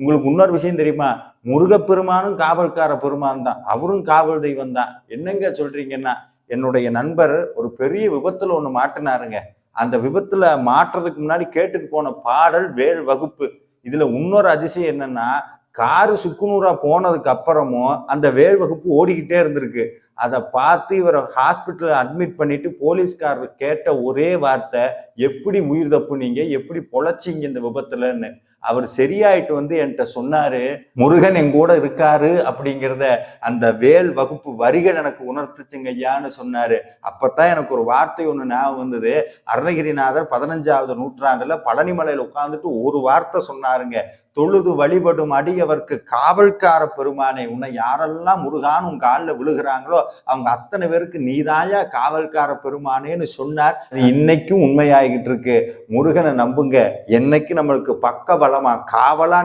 உங்களுக்கு இன்னொரு விஷயம் தெரியுமா? முருகப்பெருமானும் காவல்கார பெருமான் தான். அவரும் காவல் தெய்வம் தான். என்னங்க சொல்றீங்கன்னா, என்னுடைய நண்பர் ஒரு பெரிய விபத்துல ஒண்ணு மாட்டுனாருங்க. அந்த விபத்துல மாட்டுறதுக்கு முன்னாடி கேட்டுட்டு போன பாடல் வேல் வகுப்பு. இதுல இன்னொரு அதிசயம் என்னன்னா, காரு சுக்குநூறா போனதுக்கு அப்புறமும் அந்த வேல் வகுப்பு ஓடிக்கிட்டே இருந்திருக்கு. அத பார்த்து இவர ஹாஸ்பிட்டல்ல அட்மிட் பண்ணிட்டு போலீஸ்காரர் கேட்ட ஒரே வார்த்தை, "எப்படி உயிர் தப்புனீங்க? எப்படி பொழைச்சீங்க இந்த விபத்துலன்னு?" அவர் சரியாயிட்டு வந்து என்கிட்ட சொன்னாரு, "முருகன் என் கூட இருக்காரு" அப்படிங்கிறத அந்த வேல் வகுப்பு வரிகள் எனக்கு உணர்த்துச்சுங்க ஐயான்னு சொன்னாரு. அப்பதான் எனக்கு ஒரு வார்த்தை ஒண்ணு ஞாபகம் வந்தது. அருணகிரிநாதர் 15வது நூற்றாண்டுல பழனிமலையில உட்கார்ந்துட்டு ஒரு வார்த்தை சொன்னாருங்க. தொழுது வழிபடும் அடியவர்க்கு காவல்கார பெருமானே, உன்னை யாரெல்லாம் முருகான்னு உன் காலில் விழுகிறாங்களோ அவங்க அத்தனை பேருக்கு நீதாயா காவல்கார பெருமானேன்னு சொன்னார். இன்னைக்கும் உண்மையாகிட்டு இருக்கு. முருகனை நம்புங்க. என்னைக்கு நம்மளுக்கு பக்க பலமா காவலா